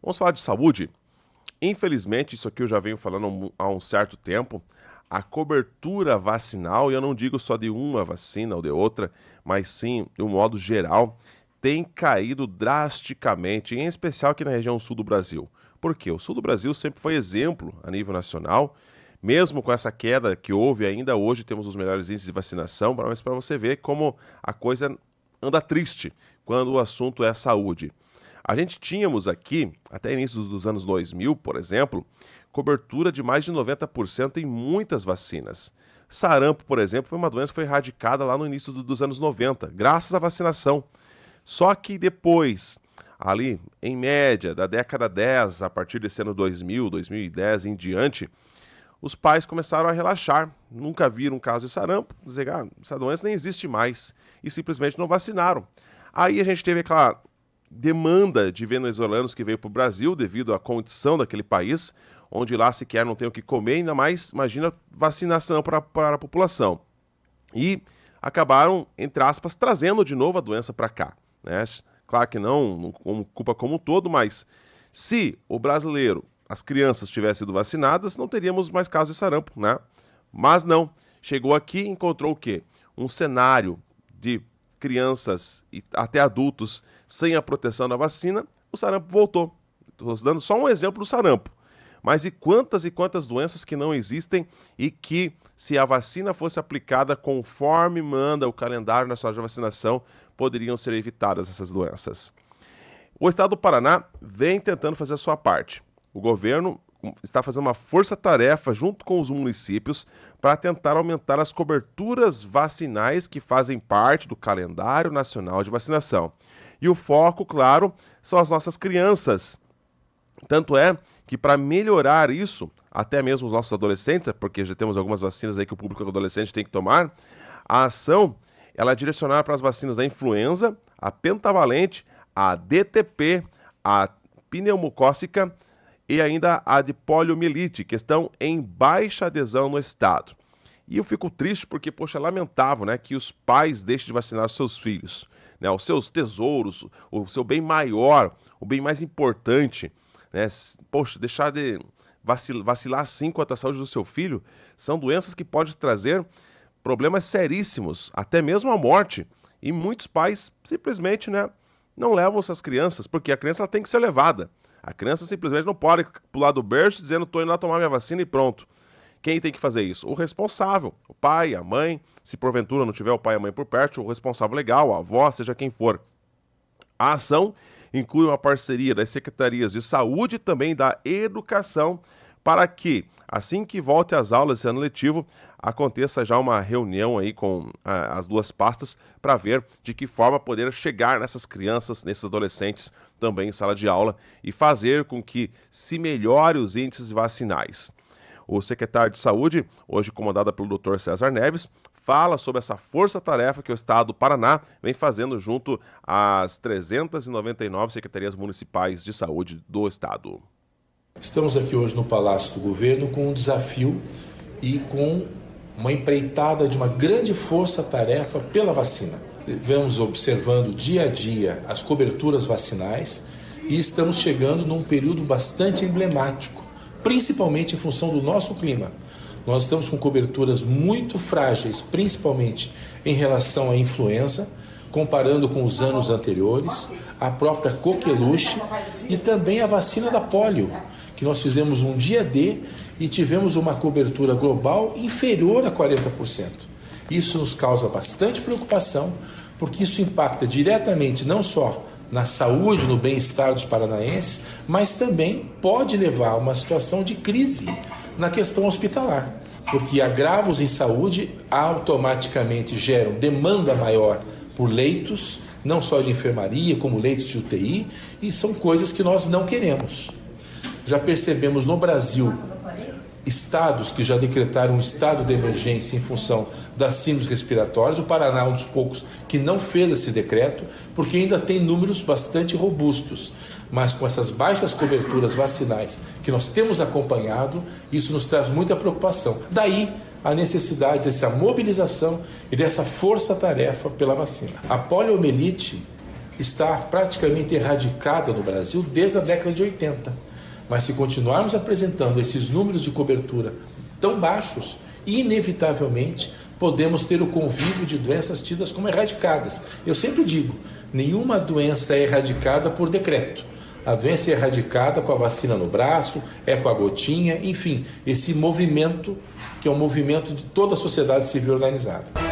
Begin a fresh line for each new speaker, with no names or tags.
Vamos falar de saúde? Infelizmente, isso aqui eu já venho falando há um certo tempo, a cobertura vacinal, e eu não digo só de uma vacina ou de outra, mas sim, de um modo geral, tem caído drasticamente, em especial aqui na região sul do Brasil. Por quê? O sul do Brasil sempre foi exemplo a nível nacional, mesmo com essa queda que houve, ainda hoje temos os melhores índices de vacinação, mas para você ver como a coisa anda triste quando o assunto é saúde. A gente tínhamos aqui, até início dos anos 2000, por exemplo, cobertura de mais de 90% em muitas vacinas. Sarampo, por exemplo, foi uma doença que foi erradicada lá no início dos anos 90, graças à vacinação. Só que depois, ali, em média, da década 10, a partir desse ano 2000, 2010 em diante, os pais começaram a relaxar, nunca viram um caso de sarampo, dizer, essa doença nem existe mais, e simplesmente não vacinaram. Aí a gente teve aquela demanda de venezuelanos que veio para o Brasil devido à condição daquele país, onde lá sequer não tem o que comer, ainda mais, imagina, vacinação para a população. E acabaram, entre aspas, trazendo de novo a doença para cá, né? Claro que não como culpa como um todo, mas se o brasileiro, as crianças tivessem sido vacinadas, não teríamos mais casos de sarampo, né? Mas não. Chegou aqui e encontrou o quê? Um cenário de crianças e até adultos sem a proteção da vacina, o sarampo voltou. Estou dando só um exemplo do sarampo. Mas e quantas doenças que não existem e que, se a vacina fosse aplicada conforme manda o calendário nacional de vacinação, poderiam ser evitadas essas doenças. O estado do Paraná vem tentando fazer a sua parte. O governo está fazendo uma força-tarefa junto com os municípios para tentar aumentar as coberturas vacinais que fazem parte do calendário nacional de vacinação. E o foco, claro, são as nossas crianças. Tanto é que para melhorar isso, até mesmo os nossos adolescentes, porque já temos algumas vacinas aí que o público adolescente tem que tomar, a ação ela é direcionada para as vacinas da influenza, a pentavalente, a DTP, a pneumocócica e ainda a de poliomielite, que estão em baixa adesão no estado. E eu fico triste porque, poxa, é lamentável, né, que os pais deixem de vacinar os seus filhos, né, os seus tesouros, o seu bem maior, o bem mais importante, né, poxa, deixar de vacilar assim quanto à saúde do seu filho, são doenças que podem trazer problemas seríssimos, até mesmo a morte. E muitos pais simplesmente, né, não levam essas crianças, porque a criança ela tem que ser levada. A criança simplesmente não pode pular do berço dizendo estou indo lá tomar minha vacina e pronto. Quem tem que fazer isso? O responsável, o pai, a mãe, se porventura não tiver o pai e a mãe por perto, o responsável legal, a avó, seja quem for. A ação inclui uma parceria das secretarias de saúde e também da educação para que, assim que volte às aulas esse ano letivo, aconteça já uma reunião aí com as duas pastas para ver de que forma poder chegar nessas crianças, nesses adolescentes também em sala de aula e fazer com que se melhore os índices vacinais. O secretário de Saúde, hoje comandado pelo Dr. César Neves, fala sobre essa força-tarefa que o Estado do Paraná vem fazendo junto às 399 secretarias municipais de saúde do Estado.
Estamos aqui hoje no Palácio do Governo com um desafio e com uma empreitada de uma grande força-tarefa pela vacina. Vamos observando dia a dia as coberturas vacinais e estamos chegando num período bastante emblemático, principalmente em função do nosso clima. Nós estamos com coberturas muito frágeis, principalmente em relação à influenza, comparando com os anos anteriores, a própria coqueluche e também a vacina da polio, que nós fizemos um dia D e tivemos uma cobertura global inferior a 40%. Isso nos causa bastante preocupação, porque isso impacta diretamente não só na saúde, no bem-estar dos paranaenses, mas também pode levar a uma situação de crise na questão hospitalar, porque agravos em saúde automaticamente geram demanda maior por leitos, não só de enfermaria, como leitos de UTI, e são coisas que nós não queremos. Já percebemos no Brasil estados que já decretaram um estado de emergência em função das síndromes respiratórias. O Paraná é um dos poucos que não fez esse decreto, porque ainda tem números bastante robustos. Mas com essas baixas coberturas vacinais que nós temos acompanhado, isso nos traz muita preocupação. Daí a necessidade dessa mobilização e dessa força-tarefa pela vacina. A poliomielite está praticamente erradicada no Brasil desde a década de 80. Mas se continuarmos apresentando esses números de cobertura tão baixos, inevitavelmente podemos ter o convívio de doenças tidas como erradicadas. Eu sempre digo, nenhuma doença é erradicada por decreto. A doença é erradicada com a vacina no braço, é com a gotinha, enfim, esse movimento que é um movimento de toda a sociedade civil organizada.